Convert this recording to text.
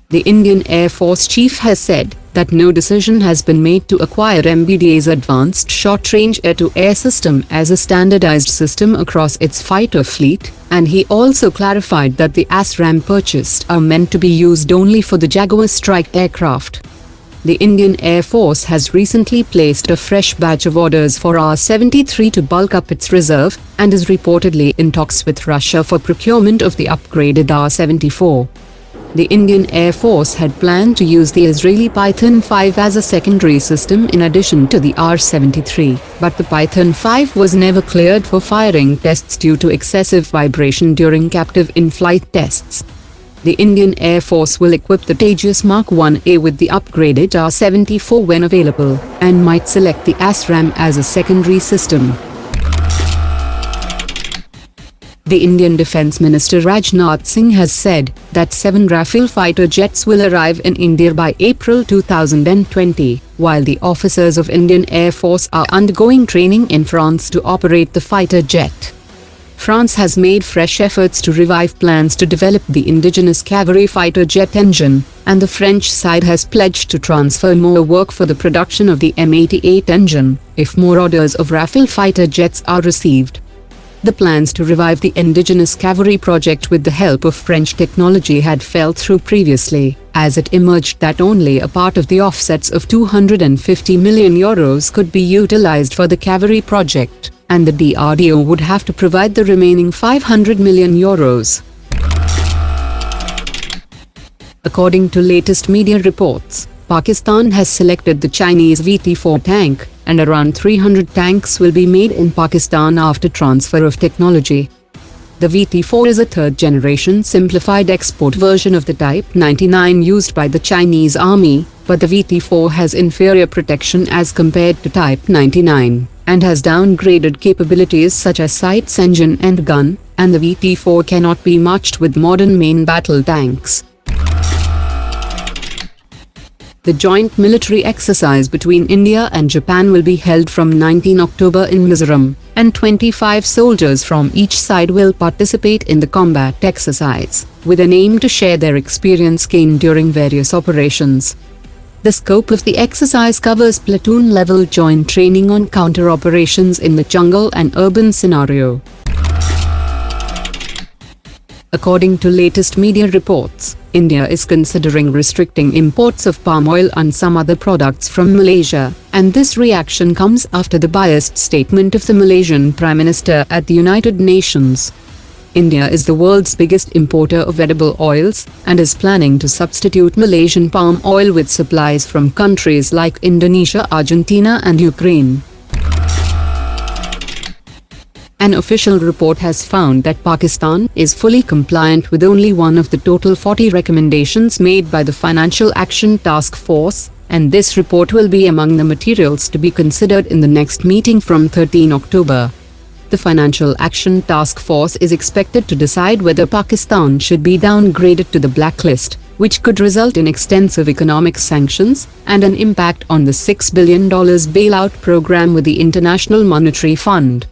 The Indian Air Force Chief has said that no decision has been made to acquire MBT's Advanced Short-Range Air-to-Air System as a standardized system across its fighter fleet, and he also clarified that the ASRAAM purchased are meant to be used only for the Jaguar strike aircraft. The Indian Air Force has recently placed a fresh batch of orders for R-73 to bulk up its reserve, and is reportedly in talks with Russia for procurement of the upgraded R-74. The Indian Air Force had planned to use the Israeli Python 5 as a secondary system in addition to the R-73, but the Python 5 was never cleared for firing tests due to excessive vibration during captive in-flight tests. The Indian Air Force will equip the Tejas Mark 1A with the upgraded R-74 when available, and might select the ASRAAM as a secondary system. The Indian Defence Minister Rajnath Singh has said that 7 Rafale fighter jets will arrive in India by April 2020, while the officers of Indian Air Force are undergoing training in France to operate the fighter jet. France has made fresh efforts to revive plans to develop the indigenous Kaveri fighter jet engine, and the French side has pledged to transfer more work for the production of the M88 engine, if more orders of Rafale fighter jets are received. The plans to revive the indigenous Kaveri project with the help of French technology had fell through previously, as it emerged that only a part of the offsets of €250 million could be utilized for the Kaveri project, and the DRDO would have to provide the remaining €500 million. According to latest media reports, Pakistan has selected the Chinese VT-4 tank, and around 300 tanks will be made in Pakistan after transfer of technology. The VT-4 is a third-generation simplified export version of the Type 99 used by the Chinese Army, but the VT-4 has inferior protection as compared to Type 99, and has downgraded capabilities such as sights, engine and gun, and the VT-4 cannot be matched with modern main battle tanks. The joint military exercise between India and Japan will be held from 19 October in Mizoram, and 25 soldiers from each side will participate in the combat exercise, with an aim to share their experience gained during various operations. The scope of the exercise covers platoon-level joint training on counter-operations in the jungle and urban scenario. According to latest media reports, India is considering restricting imports of palm oil and some other products from Malaysia, and this reaction comes after the biased statement of the Malaysian Prime Minister at the United Nations. India is the world's biggest importer of edible oils, and is planning to substitute Malaysian palm oil with supplies from countries like Indonesia, Argentina and Ukraine. An official report has found that Pakistan is fully compliant with only one of the total 40 recommendations made by the Financial Action Task Force, and this report will be among the materials to be considered in the next meeting from 13 October. The Financial Action Task Force is expected to decide whether Pakistan should be downgraded to the blacklist, which could result in extensive economic sanctions and an impact on the $6 billion bailout program with the International Monetary Fund.